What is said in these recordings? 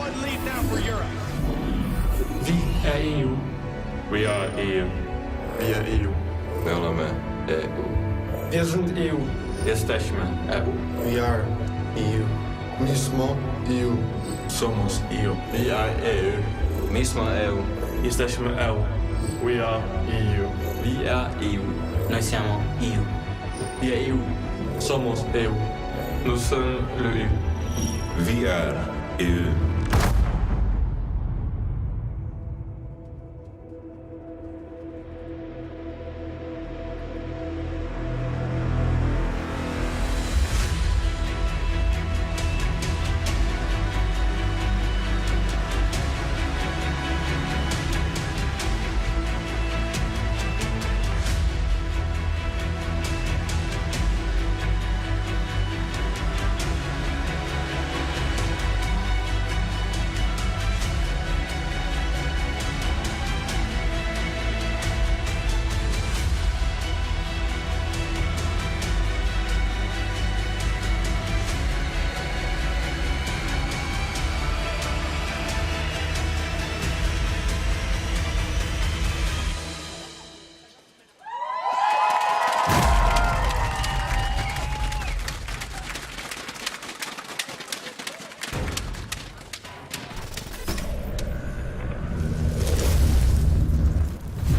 1 lead now for Europe. Vi är EU. We are EU. Vi är EU. Me olemme EU. Wir sind EU. Jesteśmy EU. We are EU. Mi smo EU. Somos EU. Vi är EU. My sme EU. Jesteśmy EU. We are EU. Vi är EU. Noi siamo EU. Vi är EU. Somos EU. Nous sommes l'EU. Vi är EU.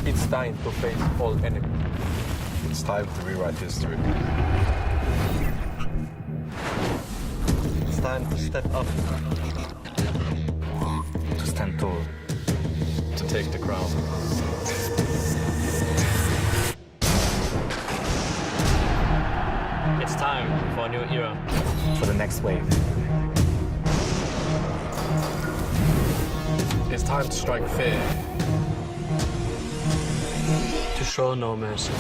It's time to face all enemies. It's time to rewrite history. It's time to step up. To stand tall. To take the crown. It's time for a new era. For the next wave. It's time to strike fear. To show no mercy.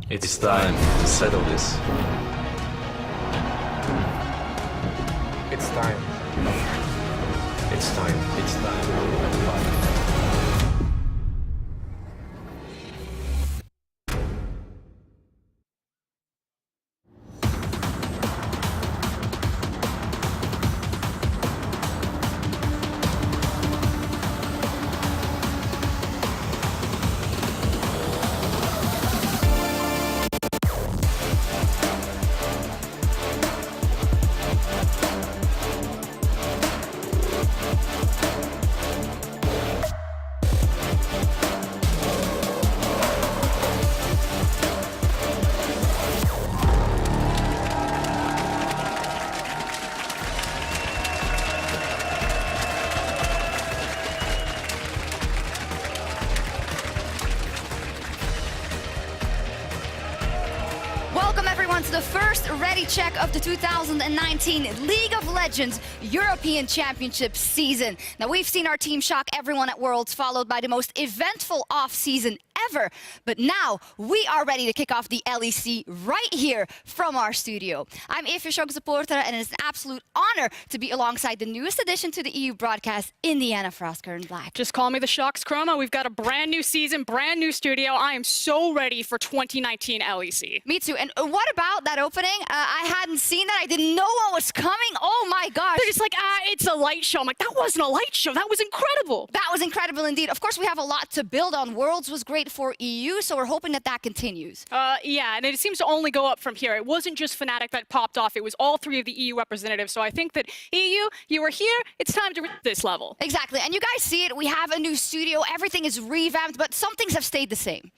It's time to settle this. It's time. It's time. It's time. Welcome everyone to the first ready check of the 2019 League of Legends European Championship season. Now we've seen our team shock everyone at Worlds, followed by the most eventful off-season ever. But now we are ready to kick off the LEC right here from our studio. I'm Eva Shock supporter, and it's an absolute honor to be alongside the newest addition to the EU broadcast, Indiana Frosker in Black. Just call me the Shocks Chroma. We've got a brand new season, brand new studio. I am so ready for 2019 LEC. Me too. And what about that opening? I hadn't seen that. I didn't know what was coming. Oh my gosh. They're just like, it's a light show. I'm like, that wasn't a light show. That was incredible. That was incredible indeed. Of course, we have a lot to build on. Worlds was great for EU, so we're hoping that that continues. Yeah, and it seems to only go up from here. It wasn't just Fnatic that popped off. It was all three of the EU representatives. So I think that EU, you were here. It's time to reach this level. Exactly. And you guys see it. We have a new studio. Everything is revamped, but some things have stayed the same.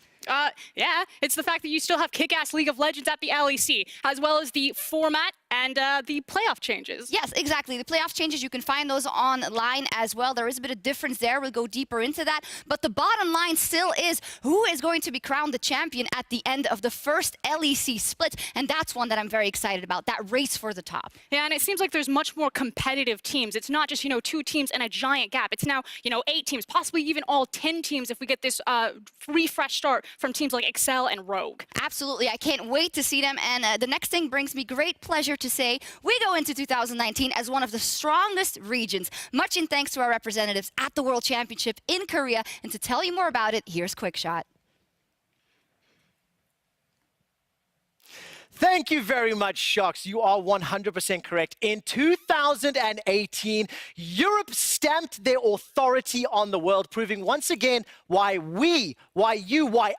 Yeah, it's the fact that you still have kick-ass League of Legends at the LEC, as well as the format and the playoff changes. Yes, exactly. The playoff changes, you can find those online as well. There is a bit of difference there. We'll go deeper into that. But the bottom line still is who is going to be crowned the champion at the end of the first LEC split. And that's one that I'm very excited about, that race for the top. Yeah, and it seems like there's much more competitive teams. It's not just, 2 teams and a giant gap. It's now, 8 teams, possibly even all 10 teams if we get this refresh start from teams like Excel and Rogue. Absolutely. I can't wait to see them. And the next thing brings me great pleasure to say we go into 2019 as one of the strongest regions, much in thanks to our representatives at the World Championship in Korea. And to tell you more about it, here's Quickshot. Thank Thank you very much, Shocks. You are 100% correct. In 2018, Europe stamped their authority on the world, proving once again why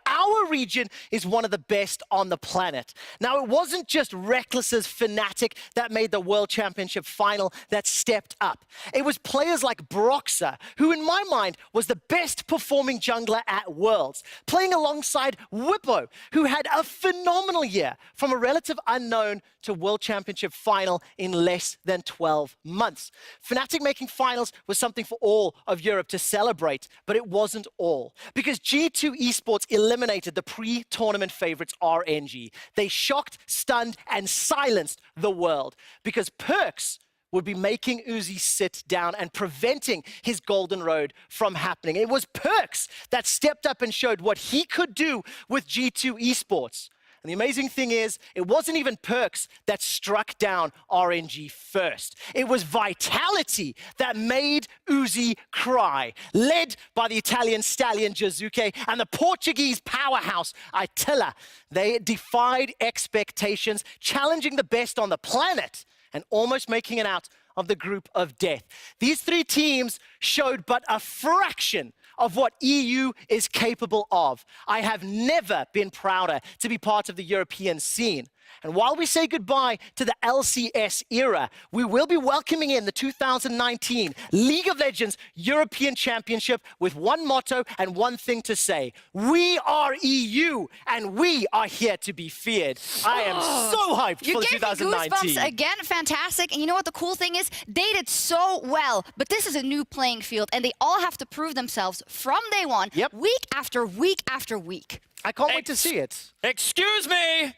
our region is one of the best on the planet. Now, it wasn't just Reckless's Fnatic that made the World Championship final that stepped up. It was players like Broxah, who in my mind was the best performing jungler at Worlds, playing alongside Whippo, who had a phenomenal year from a relative unknown to World Championship final in less than 12 months. Fnatic making finals was something for all of Europe to celebrate, but it wasn't all. Because G2 Esports eliminated the pre-tournament favorites RNG. They shocked, stunned, and silenced the world. Because Perks would be making Uzi sit down and preventing his golden road from happening. It was Perks that stepped up and showed what he could do with G2 Esports. And the amazing thing is, it wasn't even Perks that struck down RNG first. It was Vitality that made Uzi cry, led by the Italian stallion Jazuke and the Portuguese powerhouse Attila. They defied expectations, challenging the best on the planet and almost making it out of the group of death. These three teams showed but a fraction of what EU is capable of. I have never been prouder to be part of the European scene. And while we say goodbye to the LCS era, we will be welcoming in the 2019 League of Legends European Championship with one motto and one thing to say. We are EU, and we are here to be feared. I am so hyped for the 2019. You gave me goosebumps again. Fantastic. And you know what the cool thing is? They did so well, but this is a new playing field, and they all have to prove themselves from day one, week after week after week. I can't wait to see it. Excuse me,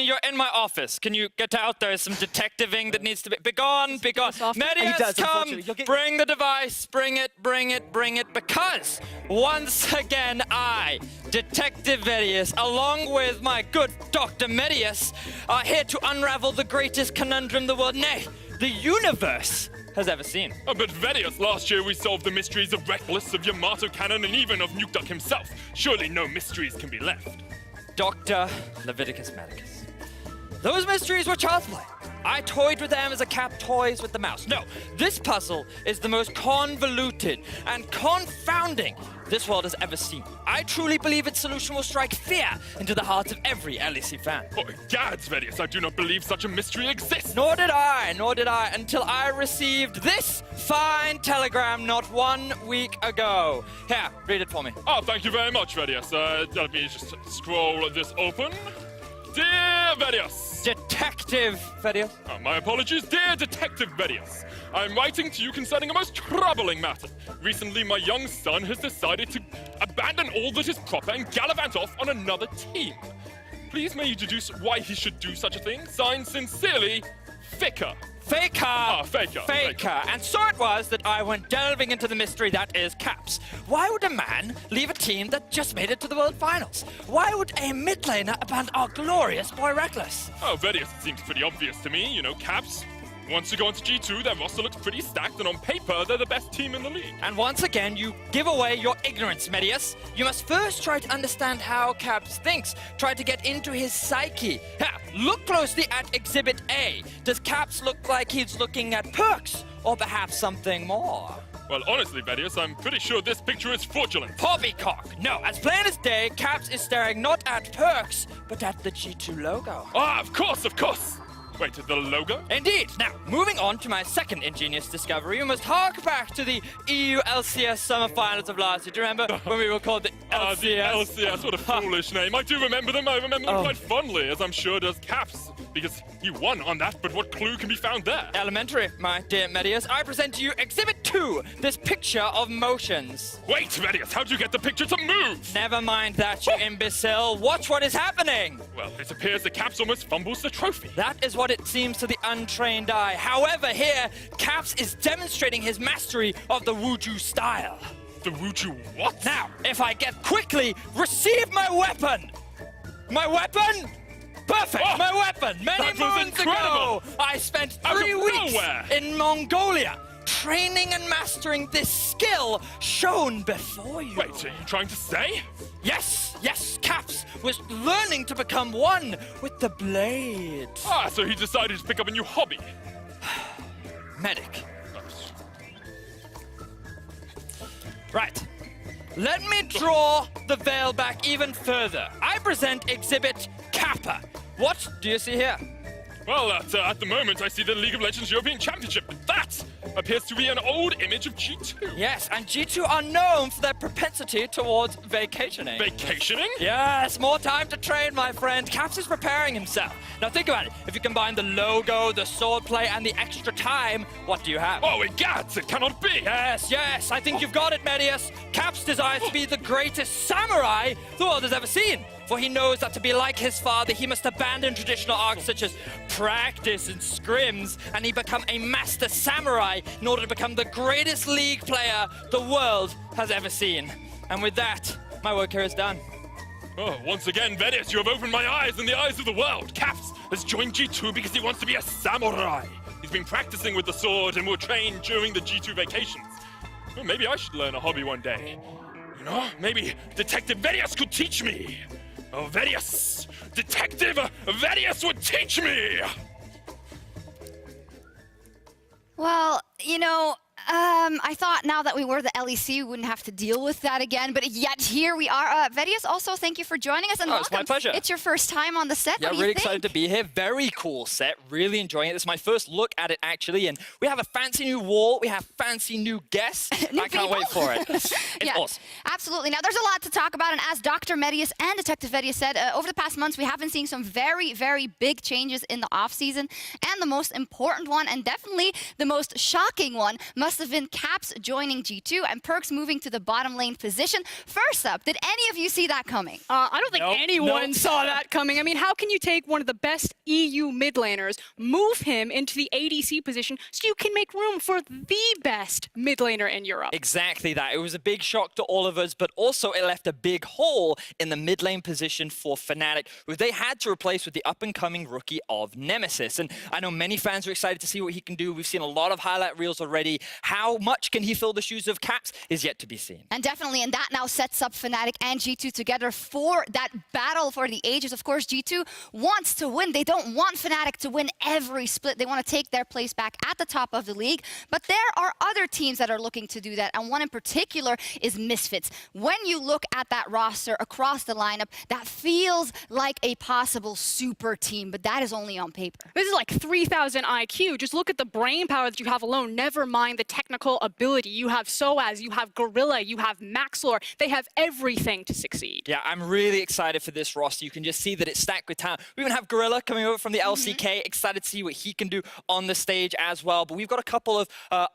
you're in my office. Can you get out? There's some detectiving that needs to be... Begone. Medius, come, bring the device, bring it, because once again I, Detective Medius, along with my good Dr. Medius, are here to unravel the greatest conundrum the world, nay, the universe has ever seen. Oh, but Vedius, last year we solved the mysteries of Reckless, of Yamato Cannon, and even of Nuke Duck himself. Surely no mysteries can be left. Dr. Leviticus Medicus. Those mysteries were child's play. I toyed with them as a cat toys with the mouse. No, this puzzle is the most convoluted and confounding this world has ever seen. I truly believe its solution will strike fear into the hearts of every LEC fan. Oh, gads, Vedius, I do not believe such a mystery exists. Nor did I, until I received this fine telegram not 1 week ago. Here, read it for me. Oh, thank you very much, Vedius. Let me just scroll this open. Dear Vedius. Detective Vedius. Oh, my apologies. Dear Detective Vedius. I'm writing to you concerning a most troubling matter. Recently, my young son has decided to abandon all that is proper and gallivant off on another team. Please may you deduce why he should do such a thing? Signed, sincerely, Faker. Faker. And so it was that I went delving into the mystery that is Caps. Why would a man leave a team that just made it to the World Finals? Why would a mid laner abandon our glorious boy Reckless? Oh, Vedius, it seems pretty obvious to me. You know, Caps. Once you go into G2, their roster looks pretty stacked, and on paper, they're the best team in the league. And once again, you give away your ignorance, Medius. You must first try to understand how Caps thinks. Try to get into his psyche. Look closely at Exhibit A. Does Caps look like he's looking at Perks? Or perhaps something more? Well, honestly, Vedius, I'm pretty sure this picture is fraudulent. Poppycock! No, as plain as day, Caps is staring not at Perks, but at the G2 logo. Ah, of course! Wait, the logo? Indeed. Now, moving on to my second ingenious discovery, you must hark back to the EU LCS Summer Finals of last year. Do you remember when we were called the LCS? The LCS, what a foolish name. I do remember them. I remember them quite fondly, as I'm sure does Caps, because he won on that, but what clue can be found there? Elementary, my dear Medius. I present to you Exhibit 2, this picture of motions. Wait, Medius, how'd you get the picture to move? Never mind that, you imbecile. Watch what is happening. Well, it appears that Caps almost fumbles the trophy. That is what it seems to the untrained eye. However, here, Caps is demonstrating his mastery of the Wuju style. The Wuju what? Now, if I get quickly, receive my weapon! My weapon? Perfect! Oh, my weapon! Many moons ago, I spent 3 weeks in Mongolia training and mastering this skill shown before you. Wait, are you trying to say? Yes, Caps was learning to become one with the blade. Ah, so he decided to pick up a new hobby. Medic. Right. Let me draw the veil back even further. I present Exhibit Kappa. What do you see here? Well, at the moment, I see the League of Legends European Championship. That appears to be an old image of G2. Yes, and G2 are known for their propensity towards vacationing. Vacationing? Yes, more time to train, my friend. Caps is preparing himself. Now think about it. If you combine the logo, the swordplay, and the extra time, what do you have? Oh, egads, it cannot be. Yes, I think you've got it, Medius. Caps desires to be the greatest samurai the world has ever seen. For he knows that to be like his father, he must abandon traditional arts such as practice and scrims, and he become a master samurai in order to become the greatest League player the world has ever seen. And with that, my work here is done. Oh, once again, Venice, you have opened my eyes and the eyes of the world. Caps has joined G2 because he wants to be a samurai. He's been practicing with the sword and will train during the G2 vacations. Well, maybe I should learn a hobby one day. You know, maybe Detective Venius could teach me. Oh, Venius! Detective Venius would teach me! Well, you know, I thought now that we were the LEC, we wouldn't have to deal with that again, but yet here we are. Vedius, also thank you for joining us and welcome. It's my pleasure. It's your first time on the set. Yeah, really excited to be here. Very cool set. Really enjoying it. This is my first look at it actually, and we have a fancy new wall. We have fancy new guests. I can't wait for it. It's awesome. Absolutely. Now, there's a lot to talk about, and as Dr. Medius and Detective Vedius said, over the past months, we have been seeing some very, very big changes in the off-season, and the most important one, and definitely the most shocking one, must have been Caps joining G2 and Perks moving to the bottom lane position. First up, did any of you see that coming? I don't think anyone saw that coming. I mean, how can you take one of the best EU mid laners, move him into the ADC position so you can make room for the best mid laner in Europe? Exactly that. It was a big shock to all of us, but also it left a big hole in the mid lane position for Fnatic, who they had to replace with the up-and-coming rookie of Nemesis. And I know many fans are excited to see what he can do. We've seen a lot of highlight reels already. How much can he fill the shoes of Caps is yet to be seen. And definitely, and that now sets up Fnatic and G2 together for that battle for the ages. Of course, G2 wants to win. They don't want Fnatic to win every split. They want to take their place back at the top of the league. But there are other teams that are looking to do that, and one in particular is Misfits. When you look at that roster across the lineup, that feels like a possible super team, but that is only on paper. This is like 3,000 IQ. Just look at the brain power that you have alone. Never mind the technical ability. You have Soaz, you have Gorilla, you have Maxlor. They have everything to succeed. Yeah, I'm really excited for this roster. You can just see that it's stacked with talent. We even have Gorilla coming over from the LCK. Excited to see what he can do on the stage as well. But we've got a couple of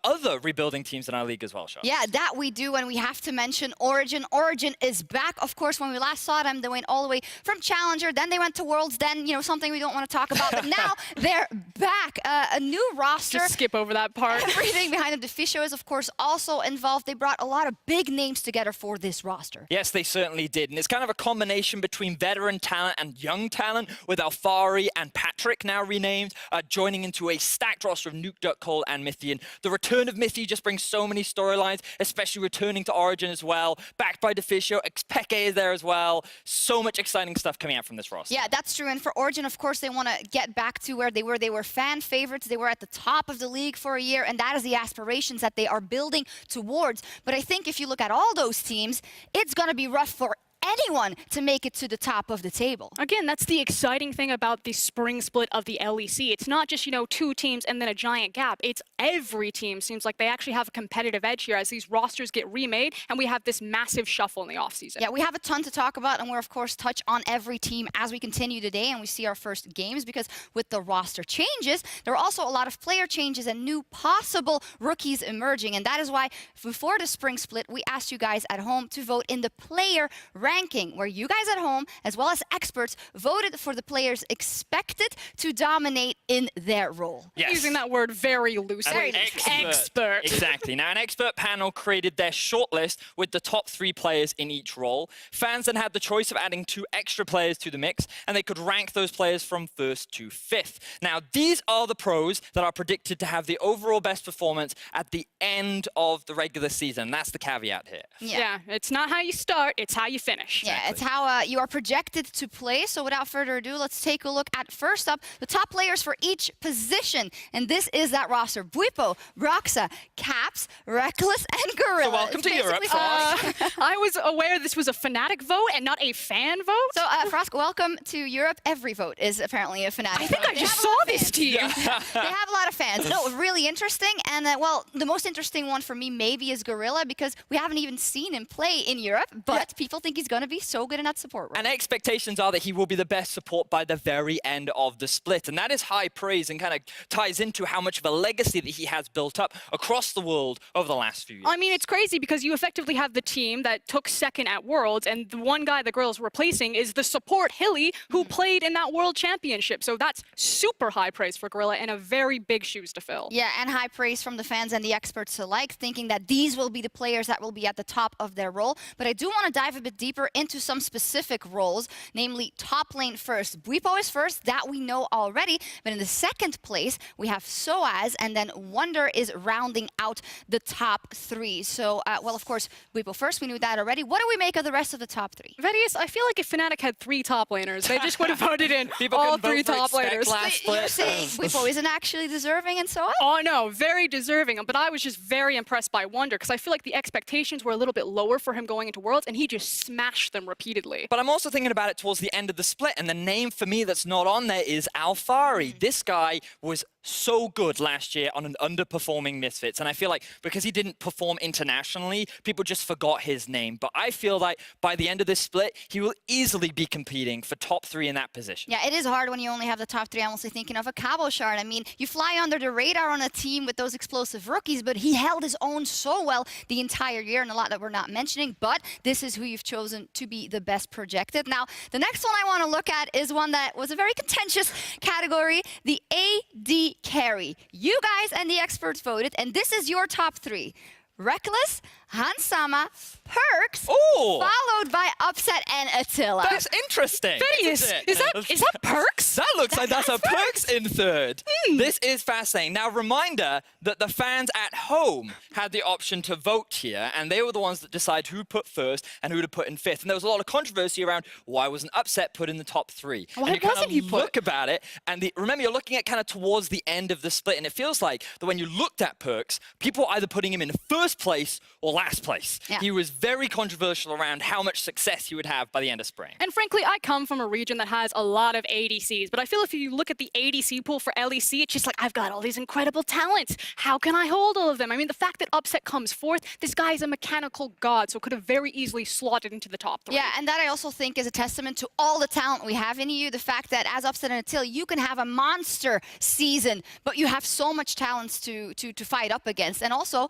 other rebuilding teams in our league as well, Sean. Yeah, that we do, and we have to mention Origin. Origin is back. Of course, when we last saw them, they went all the way from Challenger, then they went to Worlds, then, you know, something we don't want to talk about. But now they're back. A new roster. Just skip over that part. Everything behind them. The Fisho is, of course, also involved. They brought a lot of big names together for this roster. Yes, they certainly did. And it's kind of a combination between veteran talent and young talent, with Alfari and Patrick now renamed, joining into a stacked roster of Nuke, Duck, Cole, and Mythian. The return of Mythi just brings so many storylines, especially returning to Origin as well. Backed by DeFisio, Xpeke is there as well. So much exciting stuff coming out from this roster. Yeah, that's true. And for Origin, of course, they want to get back to where they were. They were fan favorites. They were at the top of the league for a year, and that is the aspirations that they are building towards. But I think if you look at all those teams, it's going to be rough for anyone to make it to the top of the table. Again, that's the exciting thing about the spring split of the LEC. It's not just, you know, two teams and then a giant gap. It's every team seems like they actually have a competitive edge here as these rosters get remade and we have this massive shuffle in the offseason. Yeah, we have a ton to talk about, and we'll, of course, touch on every team as we continue today and we see our first games, because with the roster changes, there are also a lot of player changes and new possible rookies emerging. And that is why before the spring split, we asked you guys at home to vote in the player rankings ranking where you guys at home, as well as experts, voted for the players expected to dominate in their role. Yes. Using that word very loosely. Expert. Exactly. Now, an expert panel created their shortlist with the top 3 players in each role. Fans then had the choice of adding 2 extra players to the mix, and they could rank those players from 1st to 5th. Now, these are the pros that are predicted to have the overall best performance at the end of the regular season. That's the caveat here. Yeah, it's not how you start, it's how you finish. Yeah, it's how you are projected to play. So without further ado, let's take a look at, first up, the top players for each position. And this is that roster. Bwipo, Broxa, Caps, Reckless, and Gorilla. So welcome to Europe, Frost. I was aware this was a Fnatic vote and not a fan vote. So, Frost, welcome to Europe. Every vote is apparently a Fnatic I think vote. I just saw this team. They have a lot of fans. No, really interesting. And, well, the most interesting one for me maybe is Gorilla, because we haven't even seen him play in Europe, but people think he's going to be so good in that support role. And expectations are that he will be the best support by the very end of the split. And that is high praise and kind of ties into how much of a legacy that he has built up across the world over the last few years. I mean, it's crazy because you effectively have the team that took 2nd at Worlds, and the one guy the girl's replacing is the support Hilly, who played in that World Championship. So that's super high praise for Gorilla and a very big shoes to fill. Yeah, and high praise from the fans and the experts alike, thinking that these will be the players that will be at the top of their role. But I do want to dive a bit deeper into some specific roles, namely top lane first. Bwipo is first, that we know already. But in the 2nd place, we have Soaz, and then Wonder is rounding out the top 3. So, well, of course, Bwipo first, we knew that already. What do we make of the rest of the top 3? Vedius, I feel like if Fnatic had 3 top laners, they just would have voted in People all can 3 vote for top laners. last You're split. saying Bwipo isn't actually deserving and so on? Oh, no, very deserving. But I was just very impressed by Wonder because I feel like the expectations were a little bit lower for him going into Worlds, and he just smashed them repeatedly. But I'm also thinking about it towards the end of the split, and the name for me that's not on there is Alfari. This guy was so good last year on an underperforming Misfits, and I feel like because he didn't perform internationally, people just forgot his name. But I feel like by the end of this split, he will easily be competing for top 3 in that position. Yeah, it is hard when you only have the top 3. I'm mostly thinking of a Cabo Shard. I mean, you fly under the radar on a team with those explosive rookies, but he held his own so well the entire year, and a lot that we're not mentioning, but this is who you've chosen to be the best projected. Now, the next one I want to look at is one that was a very contentious category, the AD carry. You guys and the experts voted, and this is your top 3. Reckless, Hansama, Perks, followed by Upset and Attila. That's interesting. Vedius, is that Perks? That looks like that's a Perks in 3rd. This is fascinating. Now, reminder that the fans at home had the option to vote here, and they were the ones that decide who put 1st and who to put in 5th. And there was a lot of controversy around why was an Upset put in the top 3. Why and you kind wasn't of he put? look about it, and remember, you're looking at kind of towards the end of the split, and it feels like that when you looked at Perks, people were either putting him in 1st place or last place. Yeah. He was very controversial around how much success he would have by the end of spring. And frankly, I come from a region that has a lot of ADCs, but I feel if you look at the ADC pool for LEC, it's just like, I've got all these incredible talents. How can I hold all of them? I mean, the fact that Upset comes 4th, this guy is a mechanical god, so could have very easily slotted into the top 3. Yeah, and that I also think is a testament to all the talent we have in EU. The fact that as Upset and Attila, you can have a monster season, but you have so much talents to fight up against. And also,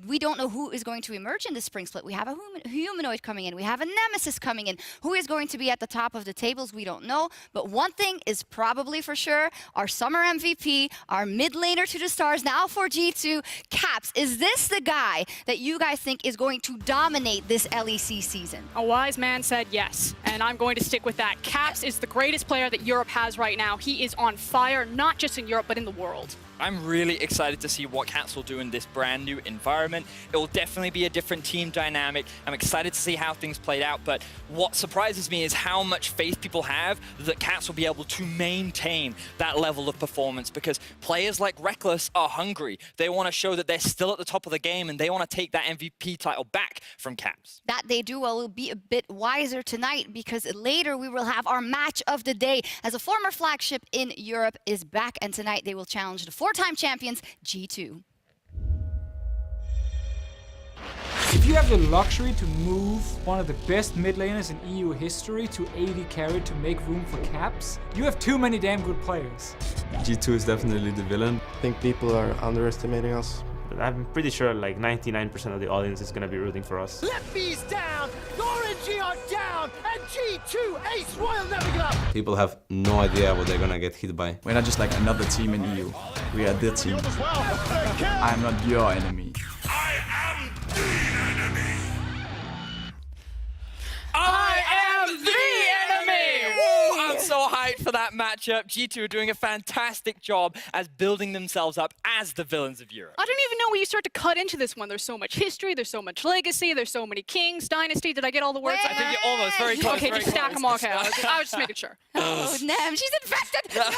we don't know who is going to emerge in the spring split. We have a humanoid coming in. We have a nemesis coming in. Who is going to be at the top of the tables, we don't know. But one thing is probably for sure, our summer MVP, our mid laner to the stars, now for G2, Caps. Is this the guy that you guys think is going to dominate this LEC season? A wise man said yes, and I'm going to stick with that. Caps is the greatest player that Europe has right now. He is on fire, not just in Europe, but in the world. I'm really excited to see what Cats will do in this brand new environment. It will definitely be a different team dynamic. I'm excited to see how things played out, but what surprises me is how much faith people have that Cats will be able to maintain that level of performance, because players like Reckless are hungry. They want to show that they're still at the top of the game, and they want to take that MVP title back from Caps. That they do. Well, we'll be a bit wiser tonight, because later we will have our match of the day, as a former flagship in Europe is back, and tonight they will challenge the four-time champions, G2. If you have the luxury to move one of the best mid laners in EU history to AD carry to make room for Caps, you have too many damn good players. G2 is definitely the villain. I think people are underestimating us. I'm pretty sure like 99% of the audience is going to be rooting for us. Left B's down, Orange OG are down, and G2 Ace Royal never give up. People have no idea what they're gonna get hit by. We're not just like another team in EU. We are the team. I'm not your enemy. I am the enemy! Woo! I'm so hyped for that matchup. G2 are doing a fantastic job as building themselves up as the villains of Europe. I don't even know where you start to cut into this one. There's so much history, there's so much legacy, there's so many kings, dynasty. Did I get all the words? I think you're almost very close. Okay, very just stack close. them all. Okay, I was just making sure. Oh, Nem, she's infected. No.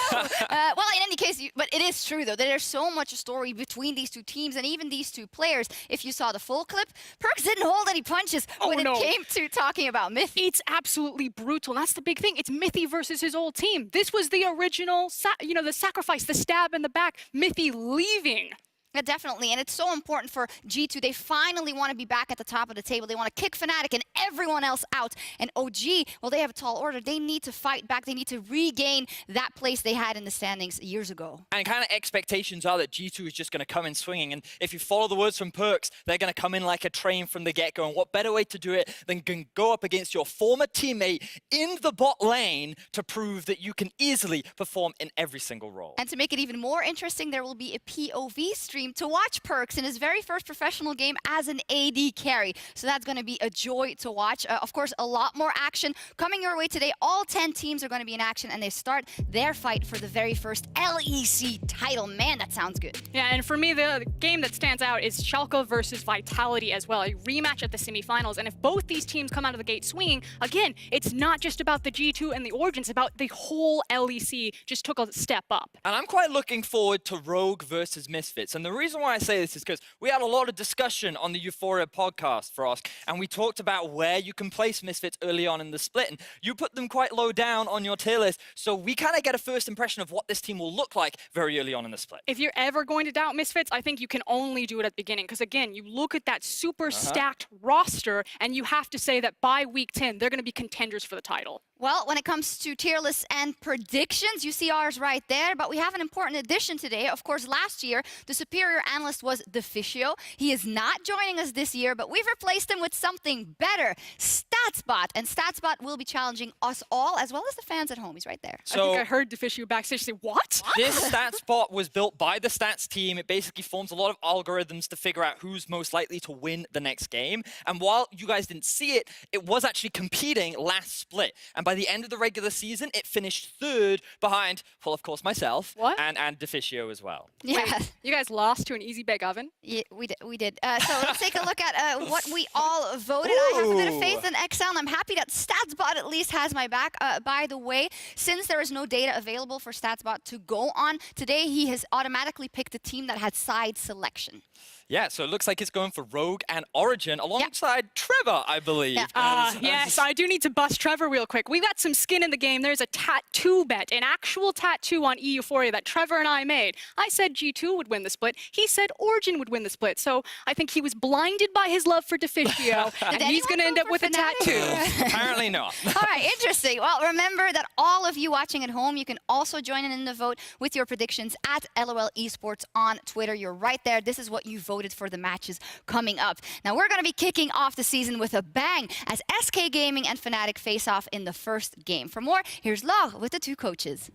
Well, in any case, but it is true though. There's so much story between these two teams and even these two players. If you saw the full clip, Perkz didn't hold any punches when it came to talking about Mythy. It's absolutely brutal. That's the big thing. It's Mythy versus his old team. This was the original, the sacrifice, the stab in the back. Mythy leaving. Yeah, definitely, and it's so important for G2. They finally want to be back at the top of the table. They want to kick Fnatic and everyone else out. And OG, well, they have a tall order. They need to fight back. They need to regain that place they had in the standings years ago. And kind of expectations are that G2 is just going to come in swinging. And if you follow the words from Perkz, they're going to come in like a train from the get-go. And what better way to do it than go up against your former teammate in the bot lane to prove that you can easily perform in every single role. And to make it even more interesting, there will be a POV stream to watch Perkz in his very first professional game as an AD carry. So that's going to be a joy to watch. Of course, a lot more action coming your way today. All 10 teams are going to be in action, and they start their fight for the very first LEC title. Man, that sounds good. Yeah, and for me, the game that stands out is Schalke versus Vitality as well. A rematch at the semifinals. And if both these teams come out of the gate swinging, again, it's not just about the G2 and the Origins, it's about the whole LEC just took a step up. And I'm quite looking forward to Rogue versus Misfits. And the reason why I say this is because we had a lot of discussion on the Euphoria podcast, Frost, and we talked about where you can place Misfits early on in the split. And you put them quite low down on your tier list, so we kind of get a first impression of what this team will look like very early on in the split. If you're ever going to doubt Misfits, I think you can only do it at the beginning. Because again, you look at that super stacked roster, and you have to say that by week 10, they're going to be contenders for the title. Well, when it comes to tier lists and predictions, you see ours right there, but we have an important addition today. Of course, last year, the superior analyst was Deficio. He is not joining us this year, but we've replaced him with something better, StatsBot. And StatsBot will be challenging us all, as well as the fans at home. He's right there. So, I think I heard Deficio backstage say, what? This StatsBot was built by the stats team. It basically forms a lot of algorithms to figure out who's most likely to win the next game. And while you guys didn't see it, it was actually competing last split. And by the end of the regular season, it finished third behind, well, of course, myself and Deficio as well. Yeah. Wait, you guys lost to an easy bake oven? Yeah, we did. So let's take a look at what we all voted. I have a bit of faith in Excel, and I'm happy that StatsBot at least has my back. By the way, since there is no data available for StatsBot to go on, today he has automatically picked a team that had side selection. Yeah, so it looks like it's going for Rogue and Origin alongside Trevor, I believe. Yes, I do need to bust Trevor real quick. We got some skin in the game. There's a tattoo bet, an actual tattoo on Euphoria that Trevor and I made. I said G2 would win the split. He said Origin would win the split. So I think he was blinded by his love for Deficio, and he's going to end up with a tattoo. Apparently not. All right, interesting. Well, remember that all of you watching at home, you can also join in the vote with your predictions at LOL Esports on Twitter. You're right there. This is what you voted for the matches coming up. Now, we're going to be kicking off the season with a bang as SK Gaming and Fnatic face off in the first game. For more, here's Laure with the two coaches.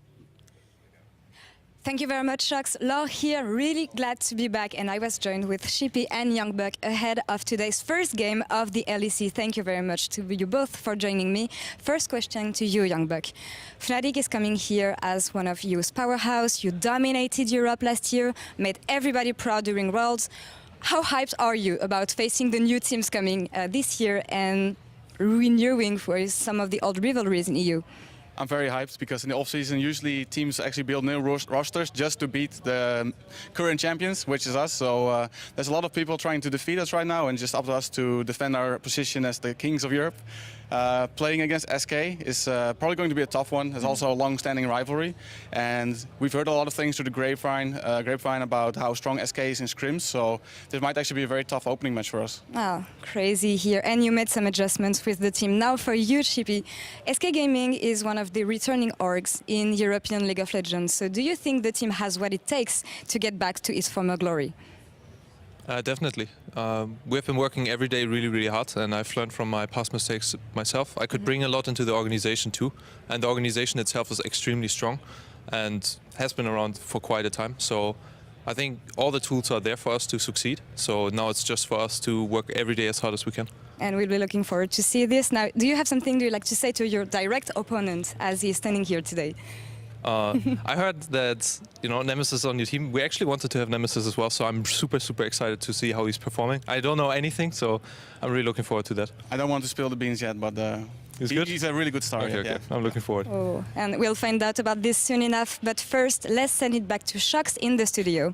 Thank you very much, Shox. Laure here, really glad to be back, and I was joined with Shippy and Youngbuck ahead of today's first game of the LEC. Thank you very much to you both for joining me. First question to you, Youngbuck. Fnatic is coming here as one of EU's powerhouse. You dominated Europe last year, made everybody proud during Worlds. How hyped are you about facing the new teams coming this year and renewing for some of the old rivalries in EU? I'm very hyped because in the off-season usually teams actually build new rosters just to beat the current champions, which is us. So there's a lot of people trying to defeat us right now, and just up to us to defend our position as the kings of Europe. Playing against SK is probably going to be a tough one. There's also a long-standing rivalry, and we've heard a lot of things through the grapevine about how strong SK is in scrims. So this might actually be a very tough opening match for us. Oh, crazy here. And you made some adjustments with the team. Now for you, Chippy, SK Gaming is one of the returning orgs in European League of Legends. So do you think the team has what it takes to get back to its former glory? Definitely. We've been working every day really, really hard, and I've learned from my past mistakes myself. I could bring a lot into the organization too, and the organization itself is extremely strong and has been around for quite a time. So I think all the tools are there for us to succeed. So now it's just for us to work every day as hard as we can. And we'll be looking forward to see this. Now, do you have something you'd like to say to your direct opponent as he is standing here today? I heard that, you know, Nemesis on your team. We actually wanted to have Nemesis as well, so I'm super, super excited to see how he's performing. I don't know anything, so I'm really looking forward to that. I don't want to spill the beans yet, but he's a really good star. Okay, okay. I'm looking forward. Oh, and we'll find out about this soon enough. But first, let's send it back to Shocks in the studio.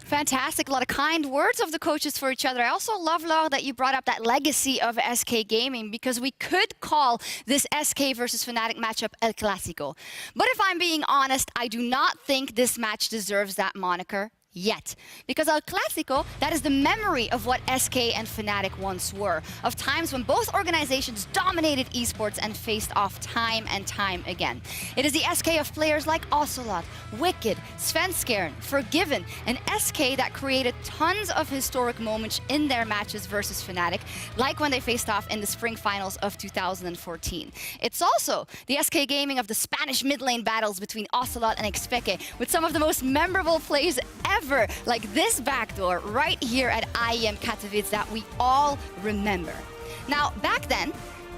Fantastic. A lot of kind words of the coaches for each other. I also love, Laure, that you brought up that legacy of SK Gaming, because we could call this SK versus Fnatic matchup El Clásico. But if I'm being honest, I do not think this match deserves that moniker yet. Because El Clásico, that is the memory of what SK and Fnatic once were, of times when both organizations dominated esports and faced off time and time again. It is the SK of players like Ocelot, Wicked, Svenskeren, Forgiven, and SK that created tons of historic moments in their matches versus Fnatic, like when they faced off in the spring finals of 2014. It's also the SK Gaming of the Spanish mid lane battles between Ocelot and Xpeke, with some of the most memorable plays ever, like this backdoor right here at IEM Katowice that we all remember. Now, back then,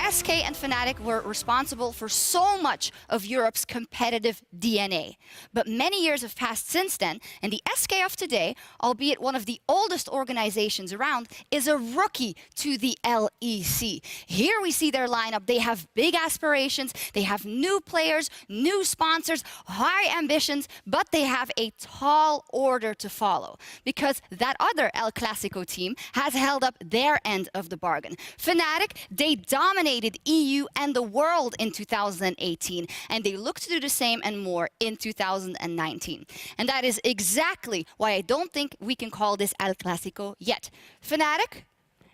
SK and Fnatic were responsible for so much of Europe's competitive DNA. But many years have passed since then, and the SK of today, albeit one of the oldest organizations around, is a rookie to the LEC. Here we see their lineup. They have big aspirations, they have new players, new sponsors, high ambitions, but they have a tall order to follow, because that other El Clásico team has held up their end of the bargain. Fnatic, they dominated EU and the world in 2018, and they look to do the same and more in 2019. And that is exactly why I don't think we can call this El Clásico yet. Fnatic,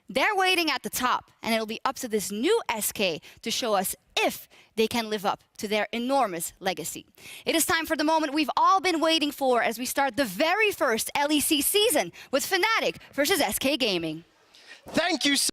they're waiting at the top, and it'll be up to this new SK to show us if they can live up to their enormous legacy. It is time for the moment we've all been waiting for as we start the very first LEC season with Fnatic versus SK Gaming. Thank you so